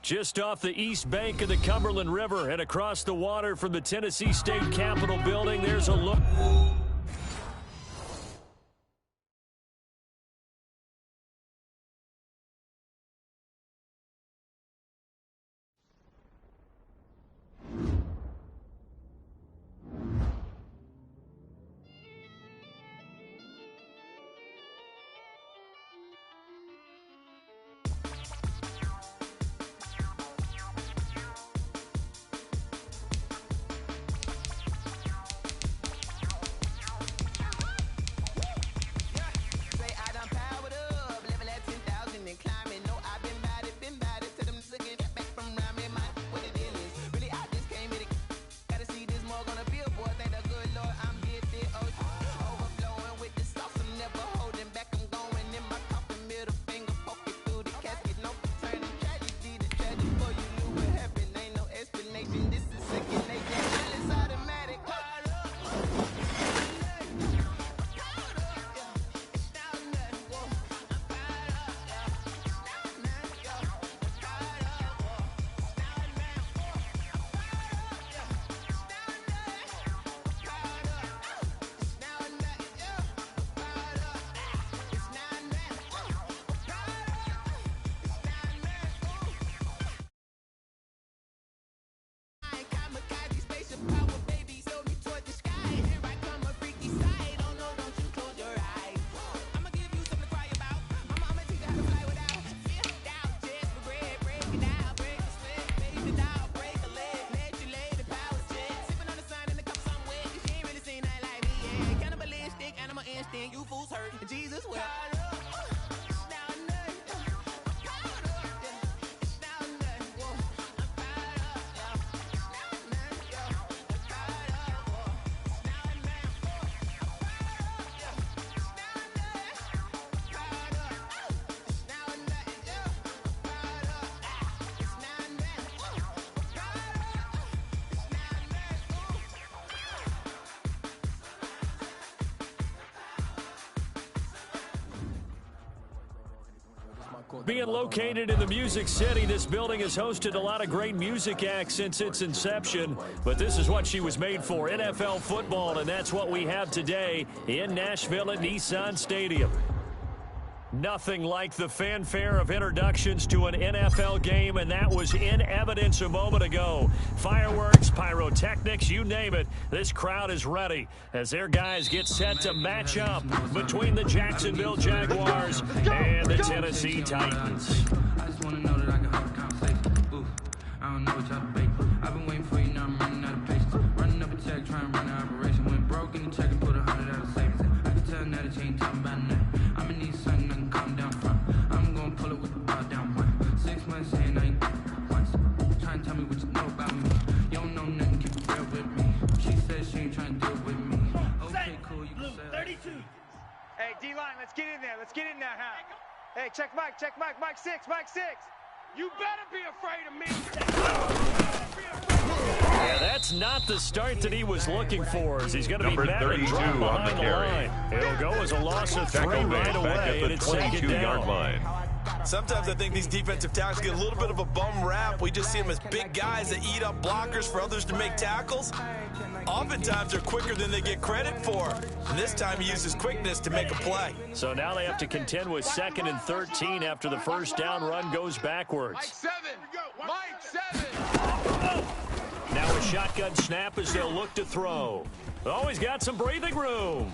Just off the east bank of the Cumberland River and across the water from the Tennessee State Capitol building, there's a look. Being located in the Music City, this building has hosted a lot of great music acts since its inception, but this is what she was made for, NFL football, and that's what we have today in Nashville at Nissan Stadium. Nothing like the fanfare of introductions to an NFL game, and that was in evidence a moment ago. Fireworks, pyrotechnics, you name it. This crowd is ready as their guys get set to match up between the Jacksonville Jaguars and the Tennessee Titans. I just want to know that I can have a conversation. Ooh, I don't know what y'all debate. I've been waiting for you, now I'm running out of patience. Running up a check, trying to run an operation. Went broke in the check and put 100 out of savings. I can tell now that you ain't talking about nothing. I'm in need something I can calm down from. I'm gonna pull it with the bar down one. 6 months saying I ain't once. Trying to tell me what you know about me. You don't know nothing, keep it real with me. She said she ain't trying to deal with me. Okay, cool, you can say 32. Hey, D-line, let's get in there. Let's get in there, huh? Hey, check Mike, Mike 6, Mike 6. You better be afraid of me. Yeah, that's not the start that he was looking for, as he's going to be mad and drop behind the line. It'll go as a loss of 3 right away, and it's second down. Line. Sometimes I think these defensive tackles get a little bit of a bum rap. We just see them as big guys that eat up blockers for others to make tackles. Oftentimes they're quicker than they get credit for. And this time he uses quickness to make a play. So now they have to contend with 2nd and 13 after the first down run goes backwards. Mike 7. Now a shotgun snap as they'll look to throw. Oh, he's got some breathing room.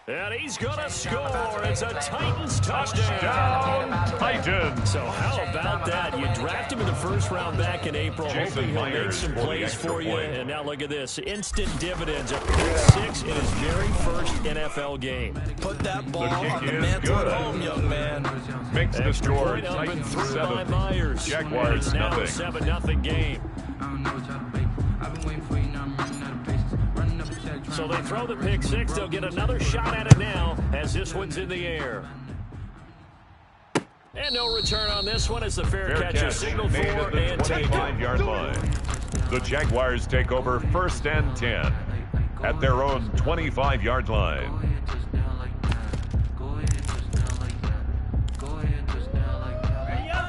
And he's going to score. It's a Titans touchdown. Titans. So how about that? You draft him in the first round back in April. Hoping he'll make some plays for you. And now look at this. Instant dividends. A pick 6 in his very first NFL game. Put that ball on the mantle at home, young man. Makes the score Titans Titans 7. Myers. Jaguars It's now a nothing. 7-0 game. I don't know what y'all debate. I've been waiting for you, now I'm running out of patience. Running up a check, So they throw the pick 6. They'll get another shot at it now as this one's in the air. And no return on this one as the fair catch is signaled for made at the and taken. 25-yard line. The Jaguars take over 1st and 10. at their own 25-yard line.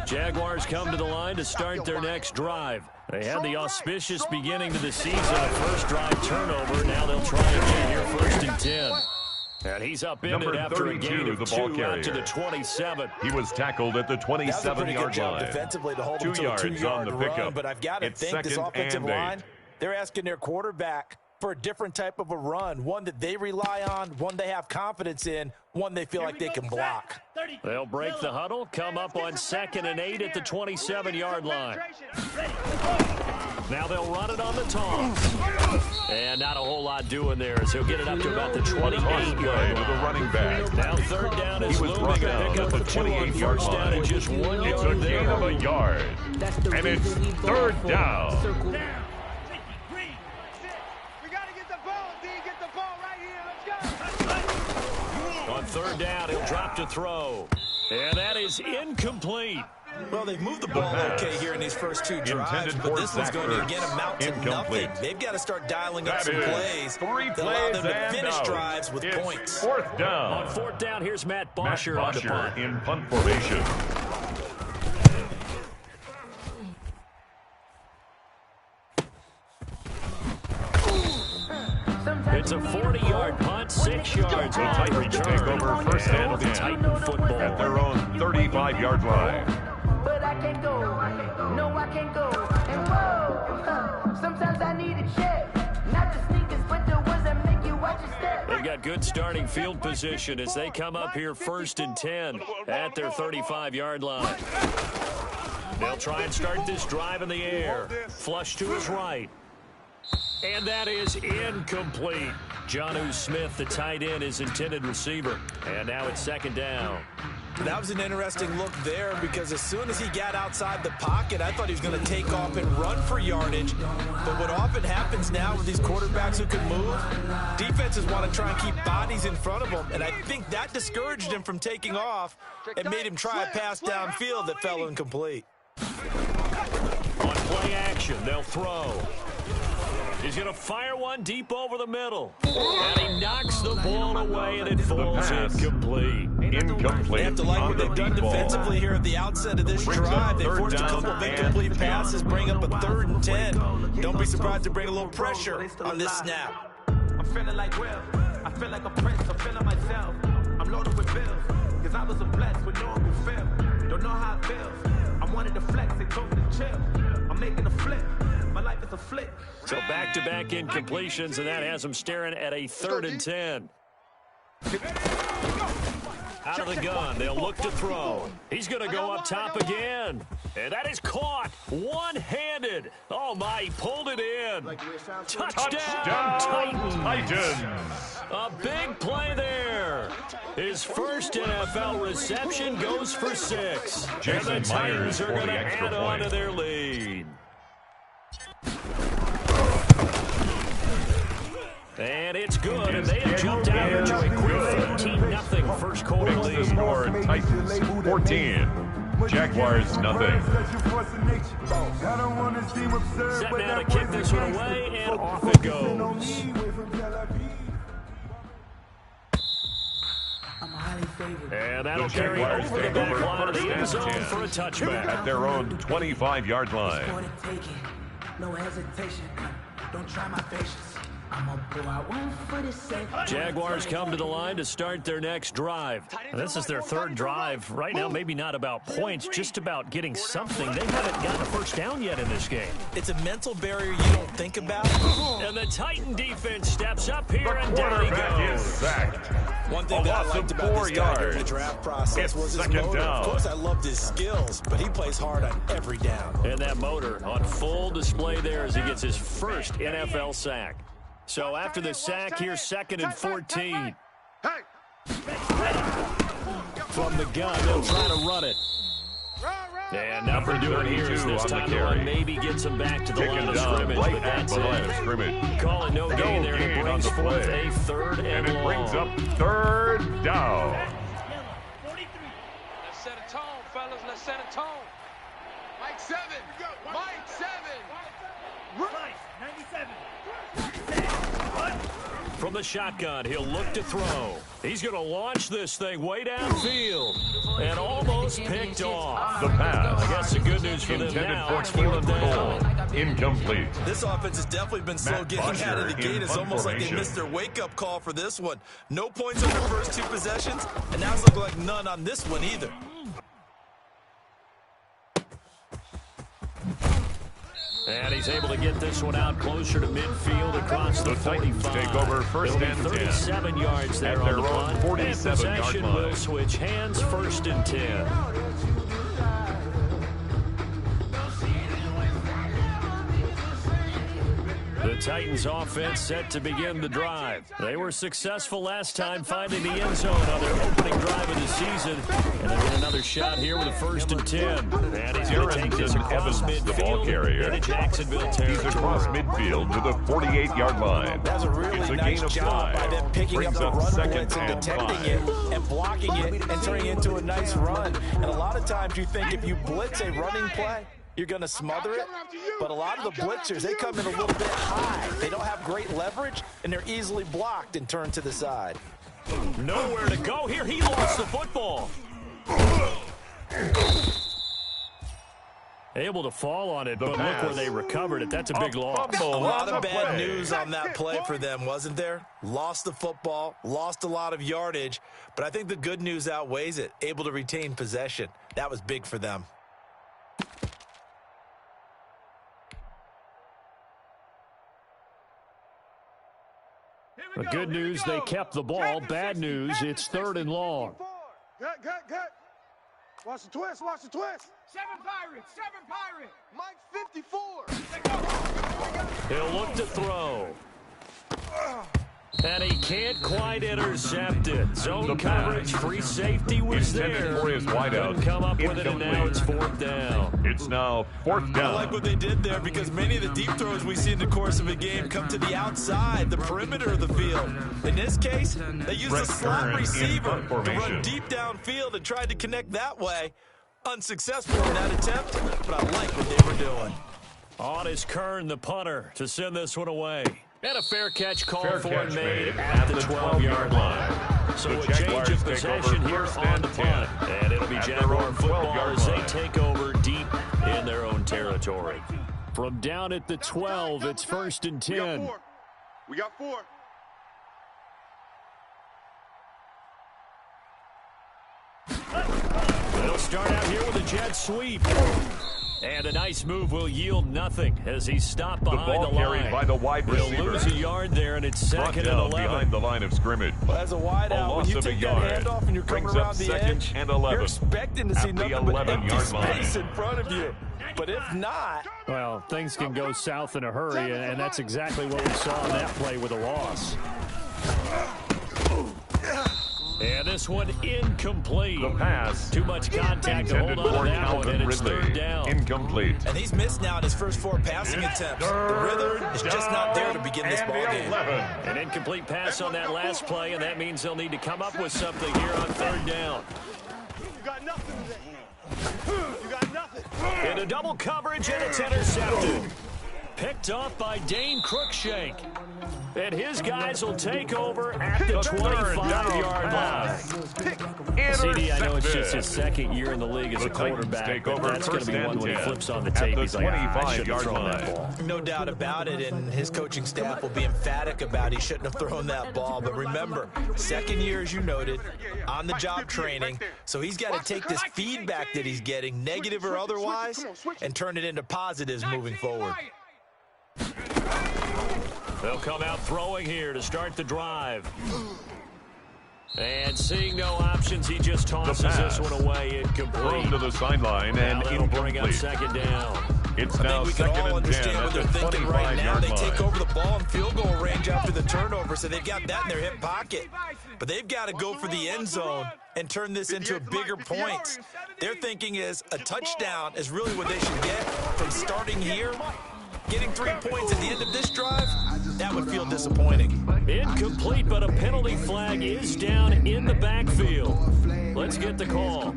Jaguars come to the line to start their next drive. They had the auspicious beginning to the season, a first drive turnover. Now they'll try again here, 1st and 10. And he's upended after a gain of 2 out to the 27. He was tackled at the 27-yard line. Defensively to hold 2 him to a yards 2-yard on the run, pickup. but I've got to think this offensive line, they're asking their quarterback for a different type of a run, one that they rely on, one they have confidence in, one they feel like they can block. They'll break the huddle, come up on 2nd and 8 at the 27-yard line. Now they'll run it on the toss. And not a whole lot doing there as he'll get it up to about the 28-yard line. With a running back. Now 3rd down is looming. Brought A down pickup at of the 2 on 28-yard first down line. and just 1 It's yard a gain of a yard. And it's 3rd down. On 3rd down, he'll drop to throw. And that is incomplete. Well, they've moved the ball okay here in these first 2 drives, but this one's going to again amount to nothing. They've got to start dialing up some plays. 3 that allow plays them to and finish out. drives with It's points. 4th down. On 4th down, here's Matt Bosher on the punt. in punt formation. It's a 40-yard punt, 6 yards on Titans take return. over 1st and 10 Titan football. at their own 35-yard line. But I can't go, no I can't go, and whoa, sometimes I need a check, not the sneakers, but the ones that make you watch your step. They've got good starting field position as they come up here 1st and 10 at their 35-yard line. They'll try and start this drive in the air. Flush to his right. And that is incomplete. Jonnu Smith, the tight end, his intended receiver. And now it's 2nd down. That was an interesting look there because as soon as he got outside the pocket, I thought he was going to take off and run for yardage. But what often happens now with these quarterbacks who can move, defenses want to try and keep bodies in front of them. And I think that discouraged him from taking off and made him try a pass downfield that fell incomplete. On play action, they'll throw. He's going to fire one deep over the middle. And he knocks the ball away, and it falls incomplete. They have to like what they've done defensively here at the outset of this drive. They forced a couple of incomplete passes, bring up a 3rd and 10. Don't be surprised to bring a little pressure on this snap. I'm feeling like Will. I feel like a prince. I'm feeling myself. I'm loaded with bills. Cause I was a blessed with no one who feel. Don't know how it feels. I wanted to flex. They told me to chill. I'm making a flip. My life is a flick. So back-to-back incompletions, and that has him staring at a 3rd and 10. Out of the gun, they'll look to throw. He's going to go up top again. And that is caught one-handed. Oh, my, he pulled it in. Touchdown, Titans. A big play there. His first NFL reception goes for 6. And the Titans are going to add on to their lead. And it's good, and they have jumped out here to a quick 15-0 first quarter lead. Score Titans 14, Jaguars nothing. Set now to kick this one away, and off it goes. And that'll carry over the back line of the end zone for a touchback. At their own 25-yard line. No hesitation, don't try my patience. I'm gonna pull out one for the sake. Jaguars come to the line to start their next drive. And this is their 3rd drive. Right now, maybe not about points, just about getting something. They haven't gotten a first down yet in this game. It's a mental barrier you don't think about. And the Titan defense steps up here, and down he goes. Sacked. One thing that I liked about this guy during the draft process was his motor. Of course, I loved his skills, but he plays hard on every down. And that motor on full display there as he gets his first NFL sack. So after the sack, here's 2nd and 14. From the gun, they'll try to run it. And number 32 is this time the run maybe gets him back to the line of scrimmage, but that's it. Call it no gain there, and it brings forth a 3rd and it brings long. up 3rd down. Let's set a tone, fellas. Let's set a tone. Mike 7. Mike 7. 97. From the shotgun, he'll look to throw. He's going to launch this thing way downfield and almost picked off. The pass. I guess the good news for them Intended now, for it's fourth down. Incomplete. This offense has definitely been slow Matt getting out of the Butcher gate. in It's almost like they formation. missed their wake-up call for this one. No points on their first 2 possessions, and now it's looking like none on this one either. And he's able to get this one out closer to midfield across the 45. Titans take over first It'll be and 10. 37 yards there At on their the own punt. 47-yard And possession line. will switch hands, first and 10. The Titans offense set to begin the drive. They were successful last time finding the end zone on their opening drive of the season. And they get another shot here with a first and 10. And he's going to take this across Evans, the ball midfield carrier. into Jacksonville He's territory. across midfield to the 48-yard line. That was a really It's a nice gain of job 5. by them picking Brings up the run second blitz and and detecting 5. it and blocking it and turning it into a nice run. And a lot of times you think if you blitz a running play, you're going to smother it. But a lot of the blitzers, they come in a little bit high. They don't have great leverage, and they're easily blocked and turned to the side. Nowhere to go here. He lost the football. Able to fall on it, but look where they recovered it. That's a big loss. A lot of bad news on that play for them, wasn't there? Lost the football, lost a lot of yardage, but I think the good news outweighs it. Able to retain possession. That was big for them. The good news, they kept the ball. Bad news, it's third and long. Good. Watch the twist, watch the twist. 7 Pirates. Mike 54. He'll look to throw. And he can't quite intercept it. Zone coverage, free safety was Intended there. for his wideout. Couldn't come up with it, and now it's fourth down. It's now fourth I down. like what they did there because many of the deep throws we see in the course of a game come to the outside, the perimeter of the field. In this case, they used a Brett slot Kern in receiver punt to formation. run deep downfield and tried to connect that way. Unsuccessful in that attempt, but I like what they were doing. On is Kern, the punter, to send this one away. And a fair catch called Fair for catch and made made at the 12-yard line. So The a change Jaguars of take possession over here first on and the 10. punt. And it'll be At their Jaguar own football 12-yard as they line. take over deep in their own territory. From down at the 12, it's first and 10. We got 4. They'll start out here with a jet sweep. And a nice move will yield nothing as he's stopped behind ball the line. carried by the wide He'll receiver. lose a yard there, and it's Brought second and down 11. behind the line of scrimmage. Well, as a wide A out, when loss you of a take yard. that handoff and you're coming Brings up around the second edge, and 11. you're expecting to see At the nothing but empty 11-yard space line. in front of you. But if not, Well, things can go south in a hurry, and that's exactly what we saw in that play with a loss. And this one incomplete. The pass. Too much contact to hold Intended on for to that one, Calvin and it's Ridley. third down. Incomplete. and he's missed now in his first 4 passing attempts. The rhythm is just not there to begin this And ball the game. 11. An incomplete pass on that last play, and that means they'll need to come up with something here on third down. You got nothing today. You got nothing. Into double coverage, and it's intercepted. Picked off by Dane Cruikshank. And his guys will take over at the 25-yard line. CD, I know it's just his second year in the league as The a Titans quarterback, take but over that's going to first be and one when he 10 flips on the at tape. the He's like, I shouldn't have 25-yard thrown that line. ball. No doubt about it, and his coaching staff will be emphatic about he shouldn't have thrown that ball. But remember, second year, as you noted, on-the-job training, so he's got to take this feedback that he's getting, negative or otherwise, and turn it into positives moving forward. They'll come out throwing here to start the drive. And seeing no options, he just tosses pass. this one away incomplete. Thrown to the sideline and Now that'll bring up incomplete. second down. It's I now think we can second all and 10 understand at what the they're thinking right now. 25-yard They take line. over the ball in field goal range after the turnover, so they've got that in their hip pocket. But they've got to go for the end zone and turn this into a bigger points. Their thinking is a touchdown is really what they should get from starting here. Getting 3 points at the end of this drive, that would feel disappointing. Incomplete, but a penalty flag is down in the backfield. Let's get the call.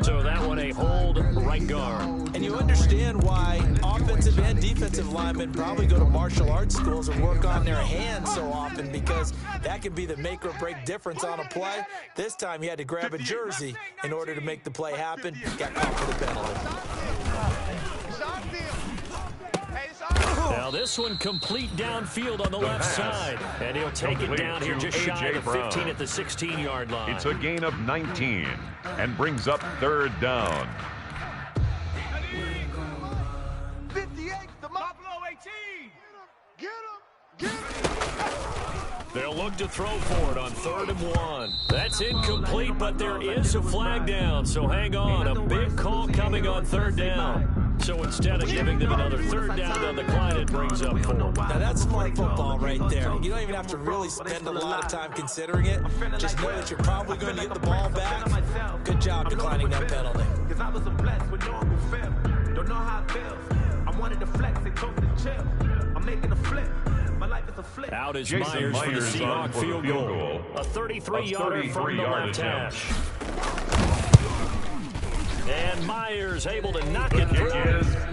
So that one a hold right guard. And you understand why offensive and defensive linemen probably go to martial arts schools and work on their hands so often, because that can be the make or break difference on a play. This time he had to grab a jersey in order to make the play happen. Got caught for the penalty. Now this one complete downfield on the left side. And he'll take it down here just shy of 15 at the 16-yard line. It's a gain of 19 and brings up third down. 58, the Buffalo 18. Get him. They'll look to throw for it on 3rd and 1. That's incomplete, but there is a flag down, so hang on. A big call coming on 3rd down. So instead of giving them another 3rd down on the clock, it brings up 4. Now that's smart football right there. You don't even have to really spend a lot of time considering it. Just know that you're probably going to get the ball back. Good job declining that penalty. Cause I was blessed with no one who fell. Don't know how it feels. I wanted to flex and told me to chill. I'm making a flip. My life is a flip. Out is Jason Myers for the Seahawks field goal. A 33-yarder from the left hash. And Myers able to knock it through.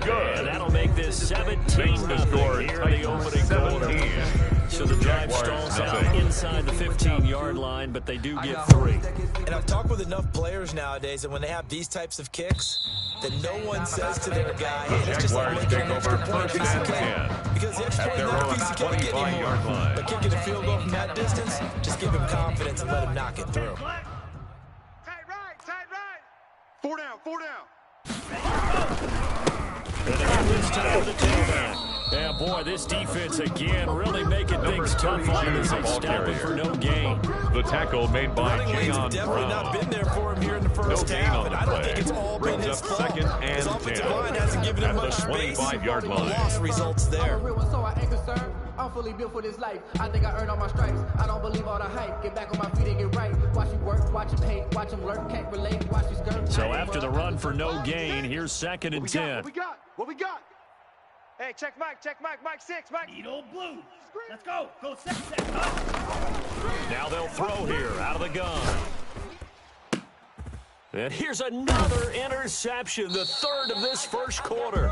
Good. And that'll make this 17-0 here in the opening quarter. So the drive stalls out inside the 15-yard line, but they do get 3. And I've talked with enough players nowadays, and when they have these types of kicks, that no one says to their guy, hey, let's just like make an extra point piece of cake. Because the extra point is not a piece of cake anymore. But kicking a field goal from that distance, just give him confidence and let him knock it through. Tight right. 4 down, 4 down. And again this time with the tailback. Yeah, boy, this defense again really making things tough on him as they stop it for no gain. The tackle made by Running lanes have Jayon definitely Brown. not been there for him here in the first half, and I don't think it's all been his fault. His offensive line hasn't given him much space. 25-yard The line. loss results there. I'm a real one, so I ain't concerned. I'm fully built for this life. I think I earned all my stripes. I don't believe all the hype. Get back on my feet and get right. Watch you work, watch him hate, watch him lurk, can't relate, watch you skirt. So after the run for no gain, here's 2nd and 10. What we got? Hey, check Mike, Mike 6, Mike. Needle blue. Let's go. Go 6. Now they'll throw here out of the gun. And here's another interception, the 3rd of this first quarter.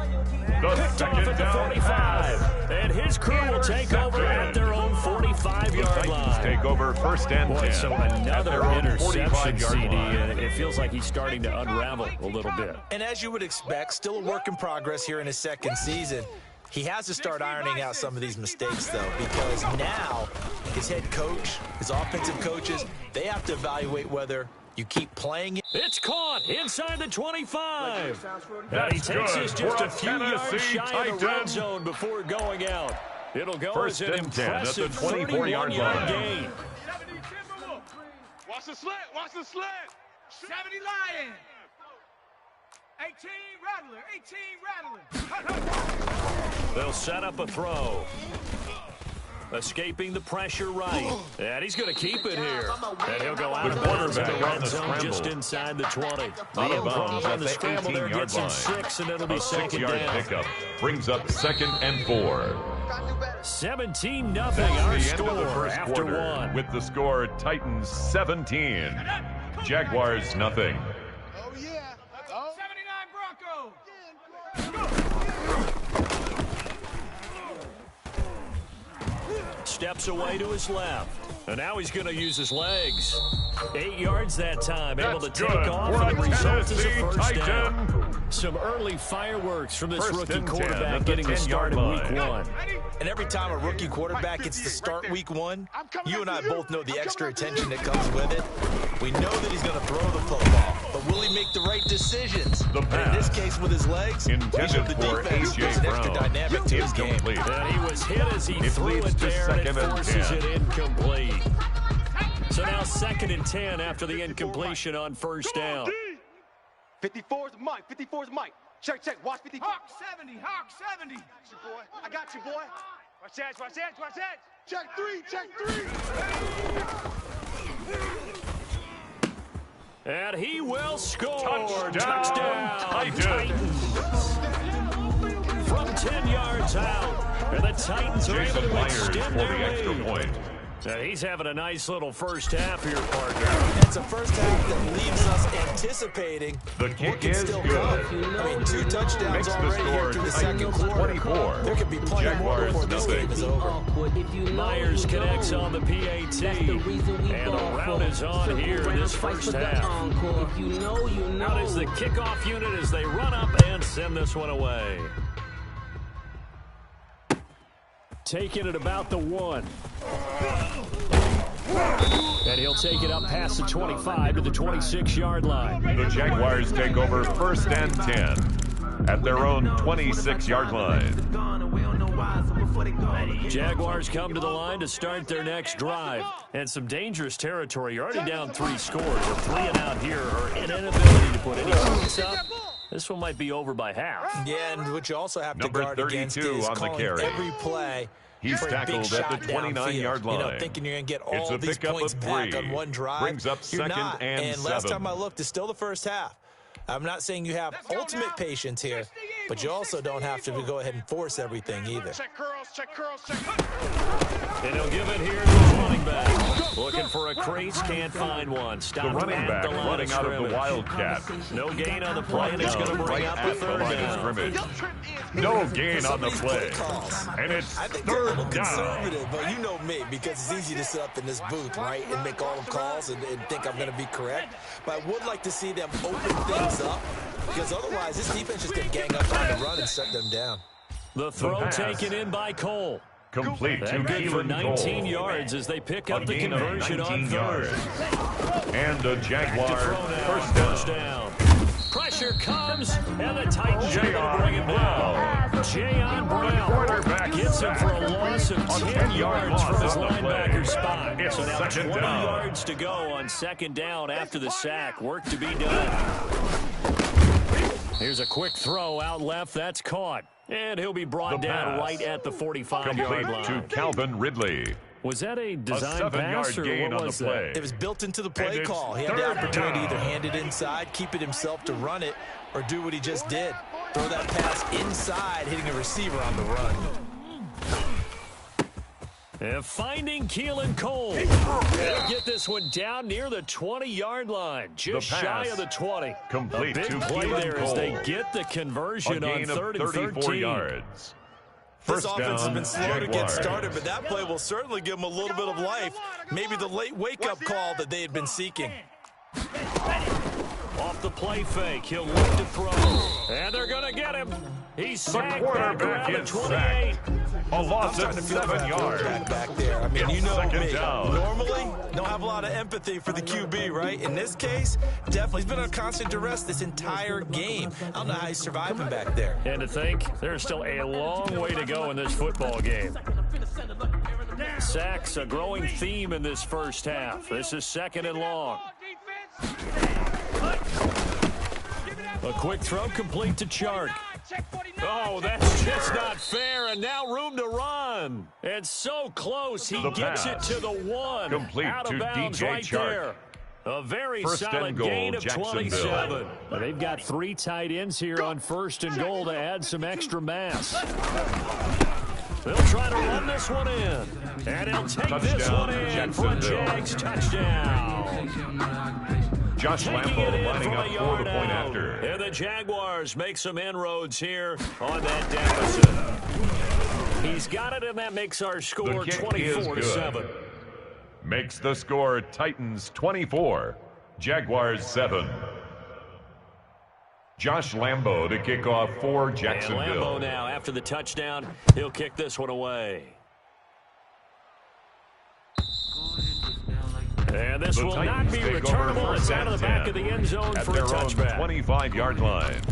Picked off at the 45. And his crew will take over at their own 45-yard line. Take over 1st and 10. Boy, so another interception, 45-yard CD, line. and it feels like he's starting to unravel a little bit. And as you would expect, still a work in progress here in his 2nd season. He has to start ironing out some of these mistakes, though, because now his head coach, his offensive coaches, they have to evaluate whether you keep playing. It's caught inside the 25. And he That's takes good us just for a a few yards Tennessee shy of the red Titan. zone before going out. It'll go First as an and 10 at the impressive 24-yard 31-yard line. gain. 70 Timberwolves. Watch the slant, watch the slant. 70 Lion. 18 Rattler. They'll set up a throw. Escaping the pressure right. And he's going to keep it here. And he'll go out The of bounds in the quarterback on red the zone just scramble. inside the 20. Out The of improv bounds on at the the scramble there 18-yard gets him line. 6, and it'll be A 2nd 6-yard down. pickup brings up 2nd and 4. 17-0 That's our the end of the score first after quarter. 1. With the score Titans 17, Jaguars nothing. Oh, yeah. 79 Broncos. Steps away to his left. And now he's going to use his legs. 8 yards that time, able to That's take good off, for and the a result is a Tennessee first Titan. down. Some early fireworks from this First rookie and 10 quarterback at the getting the start 10-yard in week line. 1. And every time a rookie quarterback gets to start week 1, you and I both know the extra attention that comes with it. We know that he's going to throw the football, but will he make the right decisions? The And in pass. this case with his legs, we Intended showed the for defense A.J. there's an extra Brown. dynamic to his game. Incomplete. And he was hit as he It threw leads it to there, and it 2nd and forces 10. it incomplete. So now 2nd and 10 after the incompletion on first down. 54's Mike, 54's Mike. Check, watch 54. Hawk 70. Hawk 70. Boy. I got you, boy. Watch that, watch that, watch that. Check 3. And he will score. Touchdown, Titans. From 10 yards out. And the Titans are able Jason to Myers extend for the their extra lead. point. He's having a nice little first half here, partner. It's a first half that leaves us anticipating The what kick can is still good. come. I mean, 2 touchdowns Makes the already here score through the second Titans quarter. 24. There could be plenty more Jaguars before this nothing. game is over. Myers connects on the PAT. And a round is on here in this first half. Out is the kickoff unit as they run up and send this one away. Taking it about the 1. And he'll take it up past the 25 to the 26-yard line. The Jaguars take over 1st and 10 at their own 26-yard line. Jaguars come to the line to start their next drive. And some dangerous territory. You're already down 3 scores. A 3 and out here or an inability to put any points up. This one might be over by half. Yeah, and what you also have to Number guard against 32 is on the calling carry. every play. He's for a big tackled at shot the 29-yard downfield. line. You know, thinking you're going to get It's all a these pickup points of back 3. on one drive. Brings up You're 2nd not. and last 7. time I looked, it's still the first half. I'm not saying you have ultimate patience here, but you also don't have to go ahead and force everything either. Check curls, check curls, check. And he'll give it here to the running back. Looking for a crease, can't find one. The Stopped running at back the line running out of the scrimmage. Wildcat. No gain on the play, and it's going to bring Right up a at the third line of down. scrimmage. No gain on the play. And it's I think they're a little 3rd down. conservative, but you know me, because it's easy to sit up in this booth, right, and make all the calls and think I'm going to be correct. But I would like to see them open things up, because otherwise this defense is going to gang up on the run and shut them down. The throw pass. taken in by Cole. Complete to And good for Keelan 19 Cole. yards as they pick up A the gain of conversion 19 on 3rd. yards. And a Jaguar To throw now, 1st down. Pressure comes, and the Titans are going to Jayon bring him Brown. down. Jayon Brown quarterback gets him for a loss of 10 10-yard yards loss from his on the play. linebacker spot. It's So now 2nd 20 down. yards to go on 2nd down after the sack. Work to be done. Here's a quick throw out left. That's caught. And he'll be brought The down pass. right at the 45-yard Complete to line. Calvin Ridley. Was that a design A pass 7-yard or gain what on was the play. It was built into the play And it's call. He had the 3rd opportunity to either down. hand it inside, keep it himself to run it, or do what he just did. Throw that pass inside, hitting a receiver on the run. And finding Keelan Cole. They'll get this one down near the 20-yard line. Just The shy pass. of the 20. Complete a big to play Keelan there as they Cole. get the A conversion on gain of 3rd and 34 13. yards. This 1st offense has down, been slow to get Jaguars. started, but that play will certainly give them a little bit of life. Maybe the late wake-up call that they had been seeking. Off the play fake, he'll look to throw. And they're going to get him. He's The sacked back quarterback around the is 28. sacked. A loss of Starting to feel for 7 that yards. quarterback back there. I mean, you know 2nd me. down. Normally, don't have a lot of empathy for the QB, right? In this case, definitely. He's been on constant duress this entire game. I don't know how he's surviving back there. And to think, there's still a long way to go in this football game. Sacks, a growing theme in this first half. This is 2nd and long. A quick throw complete to Chark. Oh, that's just not fair, and now room to run. It's so close, he The gets pass. it to the 1. Complete Out of to bounds DJ right Chark. there. A very 1st solid and goal, gain of Jacksonville. 27. They've got 3 tight ends here on 1st and goal to add some extra mass. They'll try to run this one in. And he'll take this Touchdown, one in for a Jacksonville. Jags touchdown. Josh Taking it Lambo in lining from up a for yard the point out. after. And the Jaguars make some inroads here on that deficit. He's got it, and that makes our The score kick is 24-7. good. Makes the score Titans 24, Jaguars 7. Josh Lambo to kick off for And Jacksonville. Lambo now, after the touchdown, he'll kick this one away. And this The will Titans not be take over returnable. It's 1st out of the and back 10 of the end zone at for a their own touchback. 25-yard line.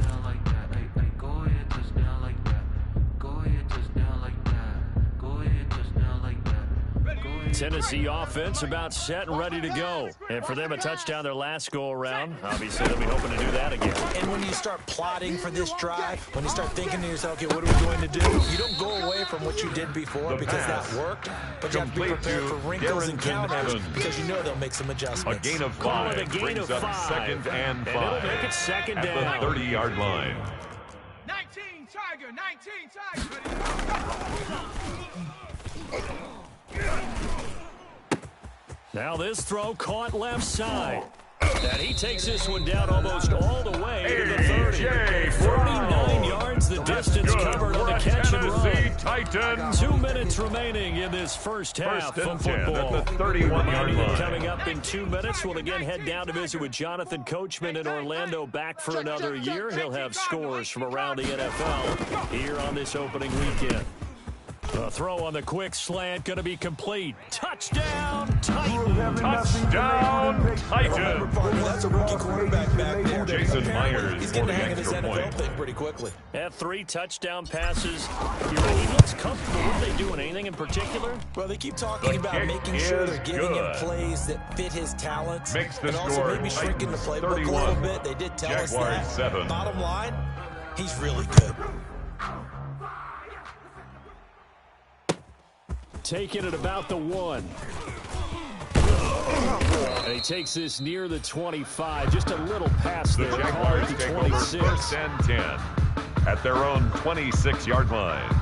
Tennessee offense about set and ready to go. And for them, a touchdown their last go-around. Obviously, they'll be hoping to do that again. And when you start plotting for this drive, when you start thinking to yourself, okay, what are we going to do? You don't go away from what you did before The because pass. that worked, but you have to be Complete prepared to for wrinkles and Darrington counters Evans. because you know they'll make some A adjustments. gain of Call it 5 a gain brings of up 5. 2nd and 5 And it'll make it 2nd at down. the 30-yard line. 19 Tiger, 19 Tiger. Now this throw caught left side. And he takes this one down almost all the way to the 30. 49 yards the distance covered on the catch and run. Titans. 2 minutes remaining in this first half of football. At the 31-yard line. Coming up in 2 minutes, we'll again head down to visit with Jonathan Coachman in Orlando, back for another year. He'll have scores from around the NFL here on this opening weekend. A throw on the quick slant, going to be complete. Touchdown, Titans. Touchdown, Titans. That's a rookie quarterback back there. Jason Myers He's for getting the the hang of this extra NFL point. thing pretty quickly. Had 3 touchdown passes. He looks comfortable. What are they doing? Anything in particular? Well, they keep talking about kick making sure they're is giving him good. plays that fit his talents. Makes the and also score maybe shrinking the Titans playbook 31, a little bit. They did tell us Jaguars that. 7. Bottom line, he's really good. Taking it about the 1. And he takes this near the 25. Just a little pass The there. Jaguars Called take to over 26. 1st and 10 at their own 26-yard line.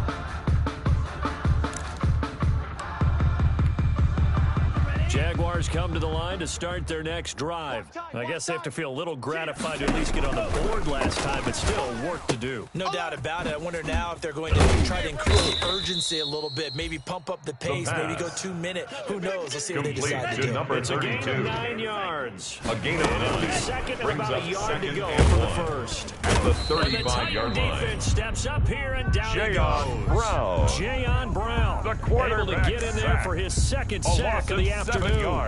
Jaguars come to the line to start their next drive. I guess they have to feel a little gratified to at least get on the board last time, but still work to do. No doubt about it. I wonder now if they're going to try to increase the urgency a little bit, maybe pump up the pace, maybe go 2 minute. Who knows? Let's see what they Complete decide to to do. number It's a gain 32. of 9 yards. A gain of 9. Second and Brings about up a yard to 2nd go and for the 1 first. at the And the 35-yard Titan line. defense steps up here and down he Jayon goes. Brown. Jayon Brown. The Able to quarterback get in there sack. for his second A sack loss of the 7 afternoon. yards.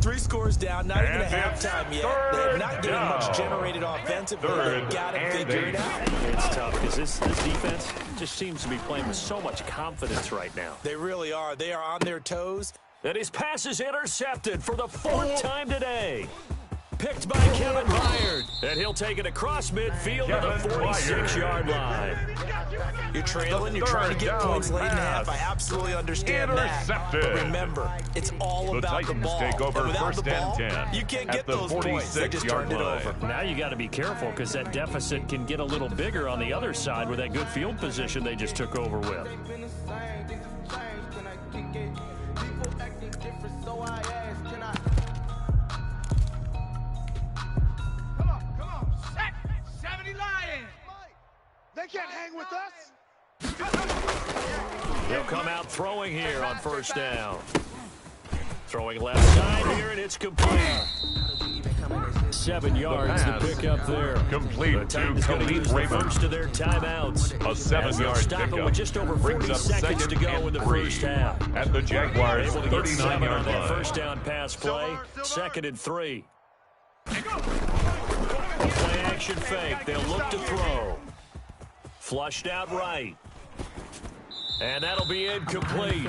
3 scores down, not even at And it's halftime yet. third They're not getting much down. generated offensively. Third They've got to and figure it 8. out. It's tough because this defense just seems to be playing with so much confidence right now. They really are. They are on their toes. And his pass is intercepted for the 4th time today. Picked by Kevin Byard. And he'll take it across midfield to the 46-yard line. You're trailing. You're trying to get Third points late in the down half. I absolutely understand Intercepted. that. But remember, it's all The about the Titans ball. take over And without the 1st and ball, 10 you can't at get the those points. They just 46-yard turned it line. over. Now you got to be careful because that deficit can get a little bigger on the other side with that good field position they just took over with. Come on. Set. 70 Lions. They can't hang with us. They'll come out throwing here on 1st down. Throwing left side here, and it's complete. 7 yards to pass. pick up there. Complete The to Titans going to Khalid use the Raymond. first of their timeouts. A As they'll 7-yard stop it pickup. with just over Brings 40 up seconds to 2nd go and in the 3 first half. at the Jaguars' Able to get 7 on 39-yard that line. first down pass play. 2nd and 3. A play action fake. They'll look to throw. Flushed out right. And that'll be incomplete.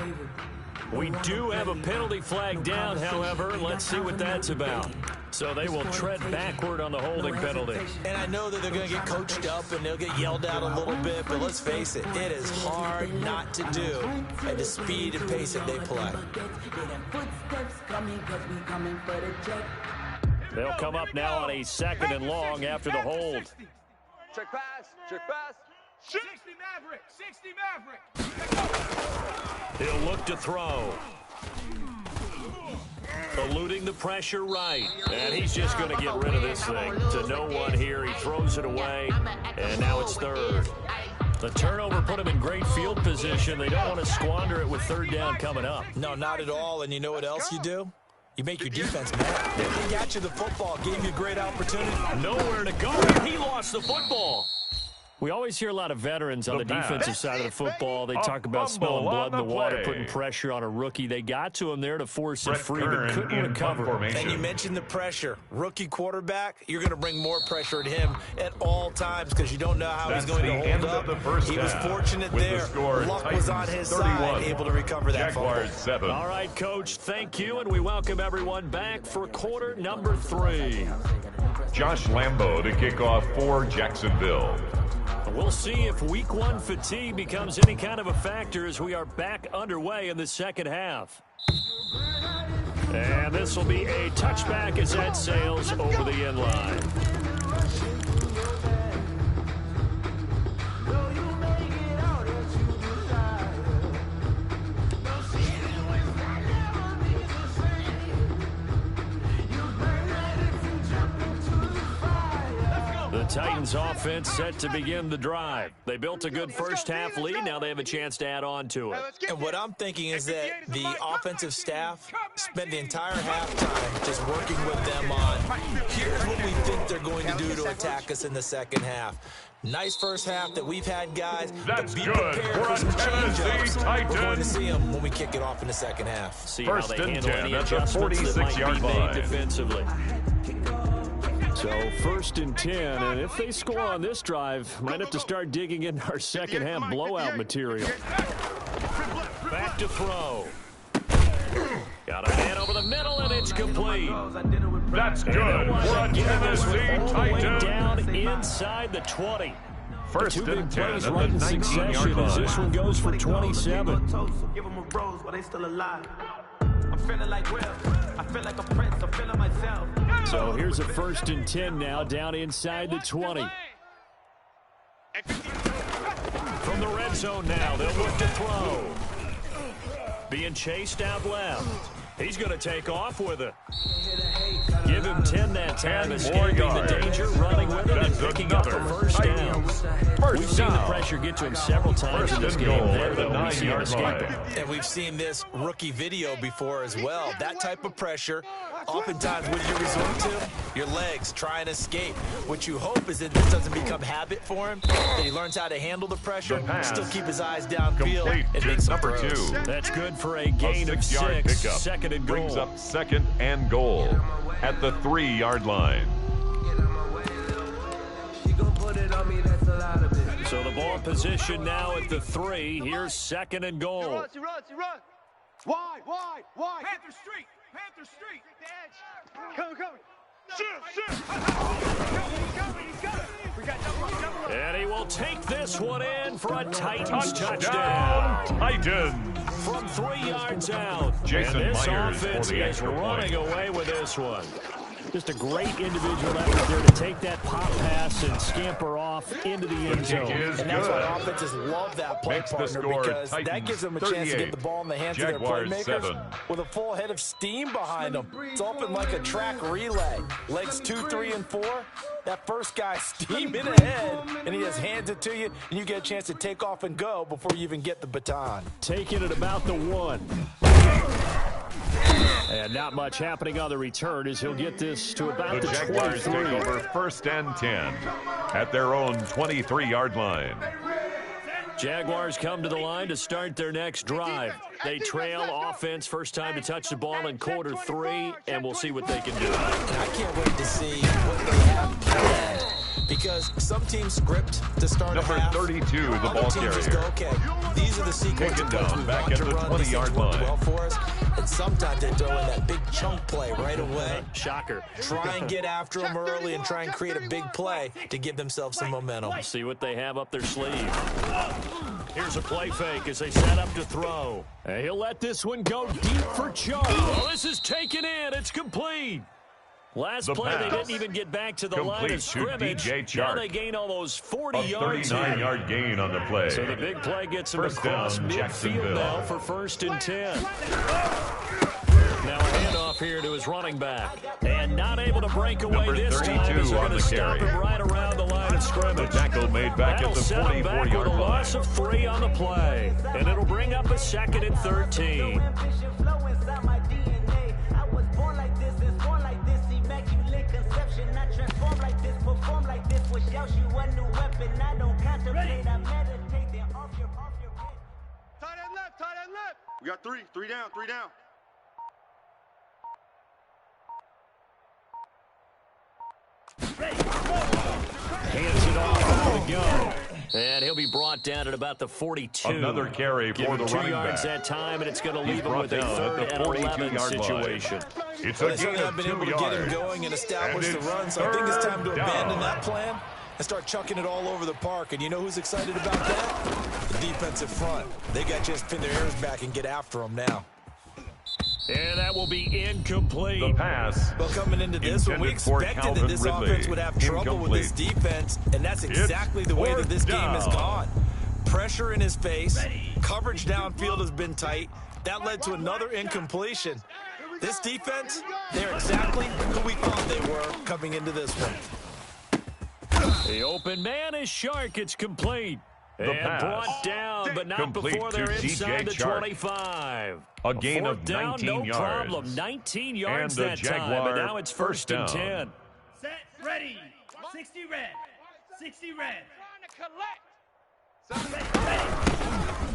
We do have a penalty flag down, however. Let's see what that's about. So they will tread backward on the holding penalty. And I know that they're going to get coached up and they'll get yelled at a little bit, but let's face it, it is hard not to do at the speed and pace that they play. They'll come up now on a 2nd and long after the hold. Check pass. Check pass. 60 Maverick. 60 Maverick. He'll look to throw. Eluding the pressure right. And he's just going to get rid of this thing. To no one here. He throws it away. And now it's 3rd. The turnover put him in great field position. They don't want to squander it with 3rd down coming up. No, not at all. And you know what else you do? You make your defense mad. They got you the football, gave you a great opportunity. Nowhere to go. He lost the football. We always hear a lot of veterans on the defensive side of the football. They talk about smelling blood in the water, putting pressure on a rookie. They got to him there to force it free, but couldn't recover. And you mentioned the pressure. Rookie quarterback, you're going to bring more pressure at him at all times because you don't know how he's going to hold up. He was fortunate there. Luck was on his side, able to recover that fumble. All right, Coach, thank you, and we welcome everyone back for quarter number 3. Josh Lambo to kick off for Jacksonville. We'll see if week 1 fatigue becomes any kind of a factor as we are back underway in the second half. And this will be a touchback as that sails over the end line. Titans offense set to begin the drive. They built a good first-half lead. Now they have a chance to add on to it. And what I'm thinking is that the offensive staff spent the entire halftime just working with them on, here's what we think they're going to do to attack us in the second half. Nice first half that we've had, guys. That's be good prepared for for some a Tennessee change-ups. Titan. We're going to see them when we kick it off in the second half. See First how they and handle 10 any at the adjustments that might 46-yard be made line. defensively. So first and 10, and if they score on this drive, might have to start digging in our second half blowout material. Back to throw. Got a man over the middle, and it's complete. That's good for a Tennessee All the way Titan. down inside the 20. First Two big and 10 plays at right in the succession 19-yard as this line. one goes for 27. Give them a rose, but they still alive. I'm feeling like Will. I feel like a prince. I'm feeling myself. So here's a first and 10 now, down inside the 20. From the red zone now, they'll look to throw. Being chased out left. He's going to take off with it. Give him 10 that time, 10 escaping more the yards. danger, running with it, and That's picking up a another first down. First We've seen the down. pressure get to him several times First in this and game. goal There, at the though, we see him 9-yard escape line. it. And we've seen this rookie video before as well. That type of pressure, oftentimes what do you resort to? Your legs, try and escape. What you hope is that this doesn't become habit for him, that he learns how to handle the pressure, The pass. still keep his eyes downfield, Complete and to make some number throws. 2. That's good for a A gain of 6-yard 6. pickup. Second and Brings goal. up second and goal at the 3-yard line. So the ball position now at the 3. Here's second and goal. He runs. Wide. Panther Street. Panther Street. Come. Shoot. He's coming. We got double up. And he will take this one in for a Titans touchdown. Titans. From 3 yards out. Jason and this Myers offense for the is extra running point. away with this one. Just a great individual effort there to take that pop pass and scamper off into the end kick zone. is And that's why good. offenses love that play Makes the partner score because that Titans gives them a chance to get 38, the ball in the hands Jaguars of their playmakers 7. with a full head of steam behind them. It's often like a track relay. Legs 2, 3, and 4. That first guy steaming ahead, and he just hands it to you, and you get a chance to take off and go before you even get the baton. Taking it about the 1. And not much happening on the return as he'll get this to about The the Jaguars take 23. over first and 10 at their own 23-yard line. Jaguars come to the line to start their next drive. They trail offense, first time to touch the ball in quarter 3, and we'll see what they can do. I can't wait to see what they have planned. Because some teams script to start Number a half. 32, the Other ball teams just carrier. go, okay, these are the sequence Taken of plays down we back want at to the run. These 20-yard things work line. well for us. And sometimes they throw in that big chunk play right away. Shocker. Try and get after them early and try and create a big play to give themselves some momentum. See what they have up their sleeve. Here's a play fake as they set up to throw. And he'll let this one go deep for Chubb. Oh, this is taken in. It's complete. Last The play, they pass. didn't even get back to the line Complete of to scrimmage. DJ Now Chark. they gain almost 40 A yards here. 39-yard gain on the play. So the big play gets them First across down, midfield Jacksonville. now for first and 10. Now a handoff here to his running back. And not able to break away Number this time 32 as they're on going the to stop carry. him right around the line of The scrimmage. tackle made back That'll at the set him back with 44-yard a line. loss of 3 on the play. And it'll bring up a second and 13. Tight end left. We got three down. Hands it off on the go. And he'll be brought down at about the 42. Another carry Give for him the 2 running yards back. that time, and it's going to He's leave him brought with a down at 3rd the and 11 42-yard line. situation. It's Well, a they certainly gain have of been able 2 to get him yards. going and establish And the it's run, so I think it's time to third abandon down. that plan and start chucking it all over the park. And you know who's excited about that? The defensive front. They got to just pin their ears back and get after them now. And that will be incomplete. The pass. Well, coming into this one, we Intended for expected Calvin that this Ridley. offense would have trouble with this Incomplete. defense, and that's exactly the way that fourth this game has down. gone. Pressure in his face. Coverage downfield has been tight. That led to another incompletion. This defense, they're exactly who we thought they were coming into this one. The open man is Shark. It's complete. And pass. brought down, but not Complete before they're to inside the DJ Chark. 25. A gain of Fourth down, 19 no yards. problem. 19 yards And the that time, Jaguar but now it's first and down. 10. Set, ready. 60 red. 60 red.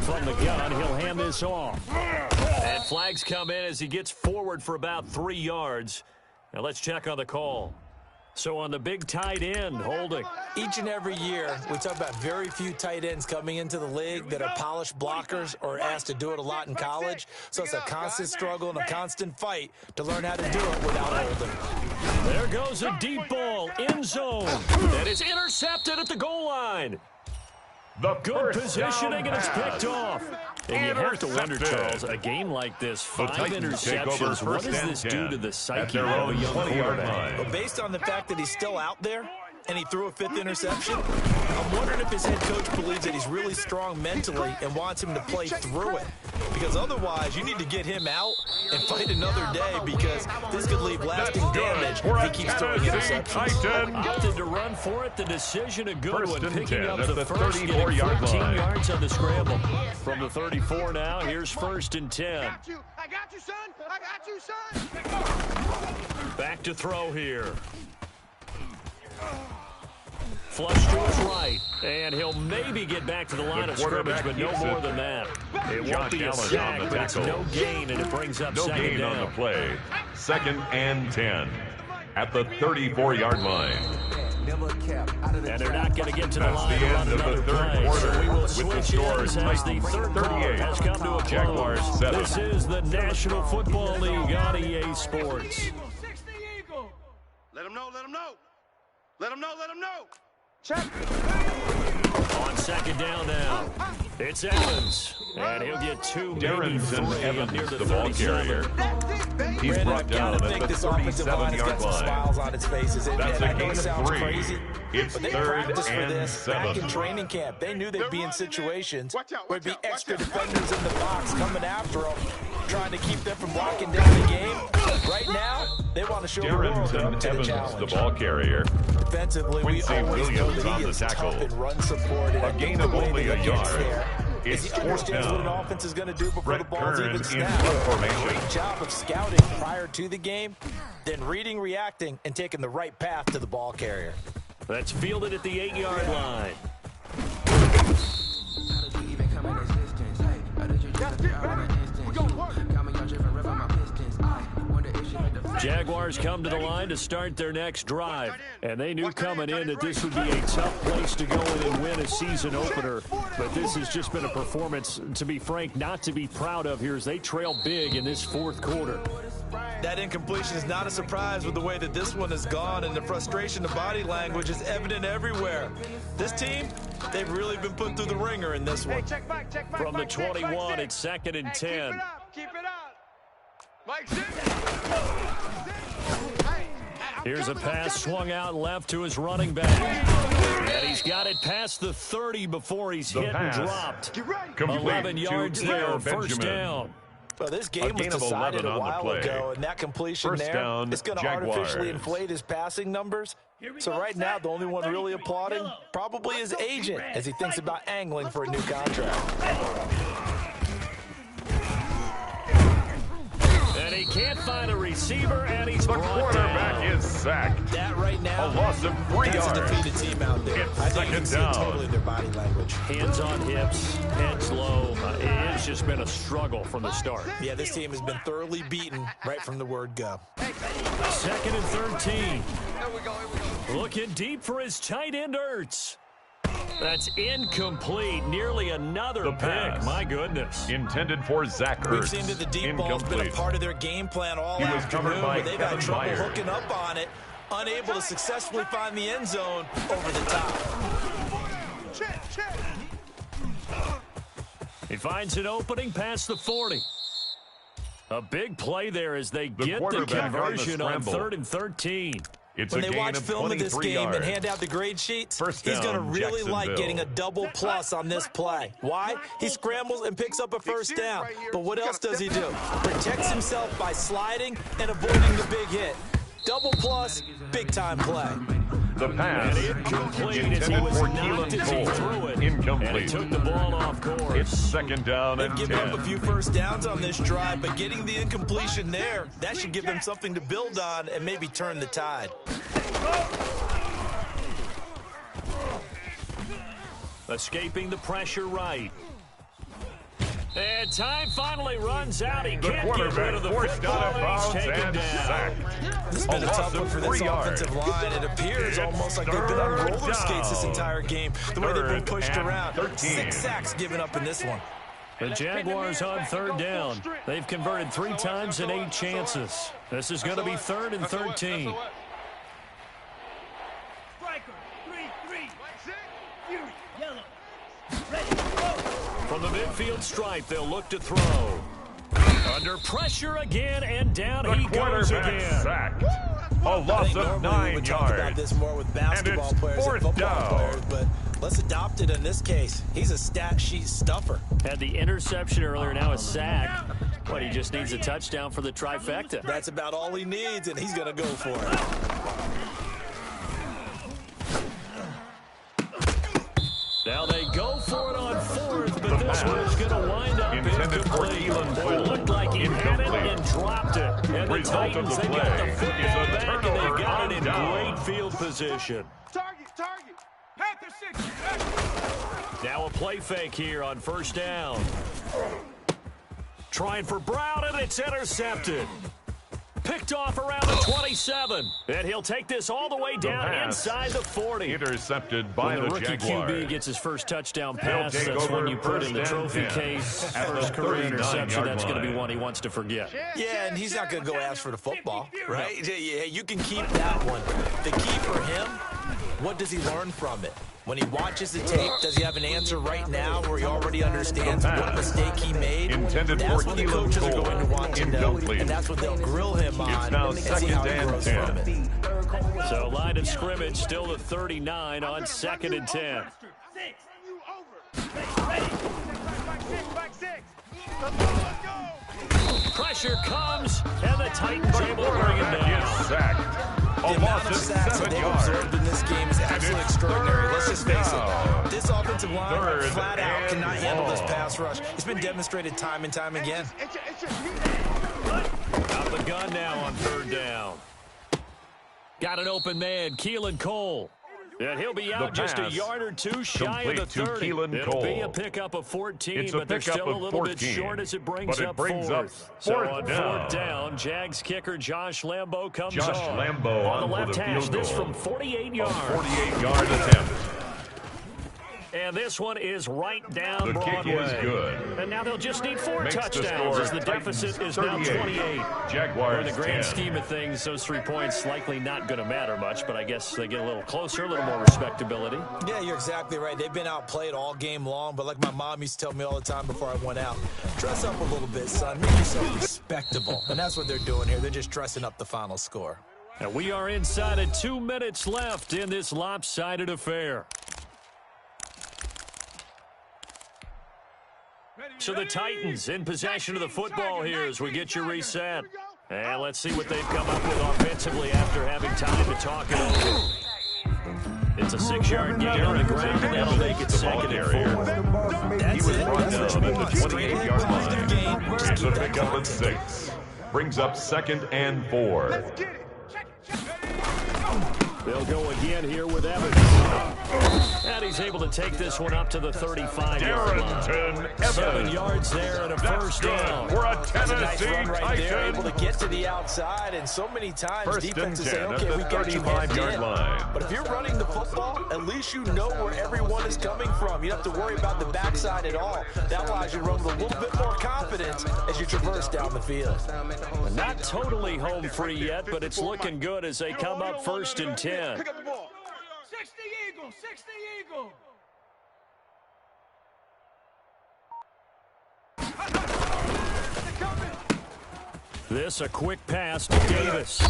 From the gun, he'll hand this off. And flags come in as he gets forward for about 3 yards. Now let's check on the call. So on the big tight end, holding. Each and every year, we talk about very few tight ends coming into the league that are polished blockers or asked to do it a lot in college. So it's a constant struggle and a constant fight to learn how to do it without holding. There goes a deep ball, end zone. And it's intercepted at the goal line. The Good first positioning, down and it's pass. picked off. And you have to wonder, Intercepted. Charles, a game like this, The 5 Titans take over interceptions, what first does and this 10 do to the at psyche their of a own young 20-yard quarterback? line. But based on the fact that he's still out there and he threw a 5th interception, I'm wondering if his head coach believes that he's really strong mentally and wants him to play through it. Because otherwise, you need to get him out and fight another day, because this could leave lasting damage for if a he keeps throwing Tennessee interceptions. Titan. Opted to run for it. The decision a good First one. and Picking 10 up at the the first, getting 34-yard 14 line. yards on the scramble. From the 34 now, here's first and 10. I got you, son. I got you, son. Back to throw here. Flush to his right. And he'll maybe get back to the line of scrimmage, quarterback but no keeps more it. than that. It won't Josh be a Allen on sack, the but it's tackle. no gain, and it brings up No second gain down. on the play. Second and 10 at the 34-yard line. And they're not going to get to the That's line the to run end of the another third play. quarter, So we will with the switch score ends as the third quarter 38. has come to a close. Jaguars 7. This is the National Football League on EA Sports. 60 Eagle. Let him know, let him know. Let him know, let him know. Check. On second down now, it's Evans. And he'll get 2, maybe Darrington 3 Evans, near the the ball 37. carrier. He's Brandon, brought I've down got to at think the this offensive line has 37-yard got some line. smiles on its faces. And That's I a know gain it of sounds 3. crazy, It's but they third practiced for and this back in 7. training camp. They knew they'd be in situations Watch out, where watch it'd be out, extra watch out. defenders in the box coming after them, trying to keep them from locking down the game. Right now, they want to show the world they're Darrington up to the Evans, challenge. the ball carrier. Defensively, we Quincy always know Williams that on he the is tackle. tough and run support. And A I think gain the of way only that a he gets yard. there is It's he fourth understands what an down. offense is going to do before Brett the ball's Kern even in snapped. front formation. Great job of scouting prior to the game, then reading, reacting, and taking the right path to the ball carrier. That's fielded at the 8-yard line. Jaguars come to the line to start their next drive. And they knew coming in that this would be a tough place to go in and win a season opener. But this has just been a performance, to be frank, not to be proud of here as they trail big in this fourth quarter. That incompletion is not a surprise with the way that this one has gone, and the frustration of body language is evident everywhere. This team, they've really been put through the ringer in this Hey, one. check Mike, check Mike. From the Mike six, Mike 21, six. it's second and Hey, 10. Keep it up, keep it up. Mike 6. Here's a pass swung out left to his running back. And he's got it past the 30 before he's The hit and pass. dropped. Complete 11 to yards there, Eno first Benjamin. down. Well, this game was gain of decided 11 a on the while play. ago, and that completion First there down, is going to Jaguars. artificially inflate his passing numbers. So right now, the only one really applauding probably his agent as he thinks about angling for a new contract. And he can't find a receiver, and he's The brought quarterback down. is sacked. That right now, A loss of 3 that's yards. a defeated team out there. It's I think you second can see it down. totally in their body language. Hands on hips, heads low. It's just been a struggle from the start. Yeah, this team has been thoroughly beaten right from the word go. Second and 13. Looking deep for his tight end, Ertz. That's incomplete. Nearly another The pick. pass. My goodness. Intended for Zach Ertz. We've seen that the deep ball's been a Incomplete. part of their game plan all He was covered afternoon, by but they've had Kevin trouble Byard. hooking up on it, unable to successfully find the end zone over the top. Check, check. He finds an opening past the 40. A big play there as they get the quarterback on the conversion on scramble. 3rd and 13. It's When a they gain watch of film of this 23 game yards. and hand out the grade sheets, First he's going to down, really like Jacksonville. getting a double plus on this play. Why? He scrambles and picks up a first down. But what else does he do? Protects himself by sliding and avoiding the big hit. Double plus, big time play. The pass incomplete as he was knocked as he threw it. Incomplete. And he took the ball off course. It's second down They've and given 10. up a few first downs on this drive, but getting the incompletion there, that should give them something to build on and maybe turn the tide. Escaping the pressure right. And time finally runs out. He can't get rid of the forced out of football. He's bounds taken and down. sacked. This has been a tough one for this offensive line. It appears almost like they've been on roller skates this entire game, the way they've been pushed around. 6 sacks given up in this one. The Jaguars on third down. They've converted 3 times in 8 chances. This is going to be 3rd and 13. Striker, 3-3. Fury, yellow. Ready, go. From the midfield stripe, they'll look to throw. Under pressure again, and down The he goes quarterback again. sacked. A I loss think of normally 9 we would talk about yards. this more with basketball it's players and 4th football down. players, but let's adopt it in this case. He's a stat sheet stuffer. Had the interception earlier, now a sack. But he just needs a touchdown for the trifecta. That's about all he needs, and he's going to go for it. Now they go for it on 4th, but this one is going to wind up Intended for incomplete. Keelan Boy, Cole. it looked like he had it and dropped it. And the Result of Titans, the they got play the is football a back, and turnover they've got on it in down. great field position. Target, target. Panther 6. Now a play fake here on 1st down. Trying for Brown, and it's intercepted. Picked off around the 27. And he'll take this all the way down inside the 40. Intercepted by When the rookie Jaguars. QB gets his first touchdown They'll pass, take that's over when you put in the 1st and trophy 10 case. at the First career 39-yard interception, that's going to be line. one he wants to forget. Yeah, and he's not going to go ask for the football, right? Yeah, you can keep that one. The key for him, what does he learn from it? When he watches the tape, does he have an answer right now where he already understands what mistake he made? Intended That's for what the Keelan coaches are Cole. going to want to know, Incomplete. and that's what they'll grill him on It's now and see 2nd how he and grows 10. from it. So line of scrimmage still the 39 on 2nd and 10. 6. Ready. Back 6. Let's go. Pressure comes, and the Titans able to bring it Quarterback down. is sacked. A The loss amount of of sacks that 7 they've yards. absorbed in this game is absolutely extraordinary. Let's just face down. it. This offensive line, 3rd flat out, and cannot handle this long. pass rush. It's been demonstrated time and time again. Out of the gun now on 3rd down. Got an open man, Keelan Cole. And he'll be out just a pass yard or 2 shy of the complete to 30. Keelan It'll be a Cole. pickup of 14, It's a but they're pickup still a of little bit 14, short as it brings but it up brings up 4th. So 4th on down. 4th down, Jags kicker Josh Lambo comes Josh on. Lambo on the on for left the hash, field this goal. from 48 A yards. 48-yard attempt. And this one is right down The Broadway. kick is good. And now they'll just need 4 Makes the touchdowns score as the deficit is now 38. 28. Jaguars In the grand 10. scheme of things, those 3 points likely not going to matter much, but I guess they get a little closer, a little more respectability. Yeah, you're exactly right. They've been outplayed all game long, but like my mom used to tell me all the time before I went out, dress up a little bit, son. Make yourself respectable. And that's what they're doing here. They're just dressing up the final score. And we are inside of 2 minutes left in this lopsided affair. So the Titans in possession of the football here as we get you reset. And let's see what they've come up with offensively after having time to talk it over. It's a 6-yard gain on the ground, and that'll make it 2nd and 4. That's He was it. brought That's down what at you the want. Straight 28-yard ahead, positive line. gain. Just It's a keep that pickup going. of 6. Brings up 2nd and 4. Let's get it. They'll go again here with Evans. And he's able to take this one up to the 35-yard line. Darrington 7 Evans. yards there and a That's first good down. for a That's a nice Tennessee run right there, able Titan. to get to the outside, and so many times 1st and defenses 10 say, at okay, the we got you hemmed 35-yard in. line. But if you're running the football, at least you know where everyone is coming from. You don't have to worry about the backside at all. That allows you to run with a little bit more confidence as you traverse down the field. Not totally home free yet, but it's looking good as they come up 1st and 10. Pick up the ball. 60 Eagle, 60 Eagle. This a quick pass to Davis.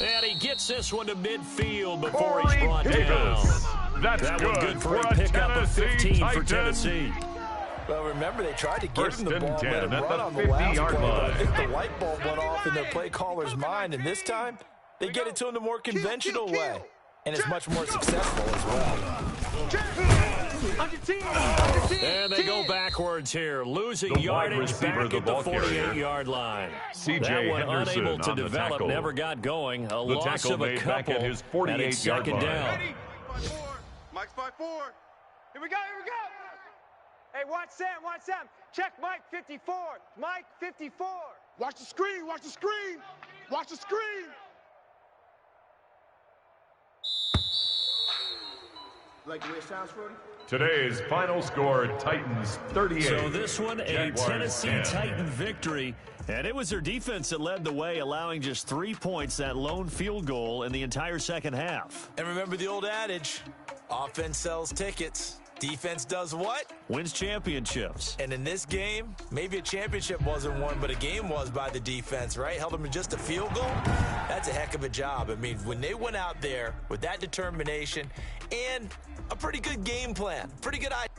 And he gets this one to midfield before he's brought down. Davis. That's That one good for a a pickup of 15 for Titan. Tennessee. Well, remember, they tried to give 1st him the and ball, 10 let him at run the on the last 50-yard play, but I line. think the light bulb went off in their play caller's mind, and this time, they get it to him the more conventional way. and is much more successful as well. And they go backwards here, losing yardage back at the 48-yard line. C.J. That one Henderson unable to on the develop, tackle. never got going. A The loss tackle of a made back couple, at his and it's 48-yard second line. down. Mike's 5-4. Here we go, here we go. Hey, watch Sam. Check Mike 54. Mike 54. Watch the screen, watch the screen. Watch the screen. Like the way it sounds, Brody? Today's final score, Titans 38. So this one, a Jaguars Tennessee 10. Titan victory. And it was their defense that led the way, allowing just 3 points, that lone field goal in the entire second half. And remember the old adage, offense sells tickets. Defense does what? Wins championships. And in this game, maybe a championship wasn't won, but a game was by the defense, right? Held them in just a field goal. That's a heck of a job. I mean, when they went out there with that determination and a pretty good game plan, pretty good idea.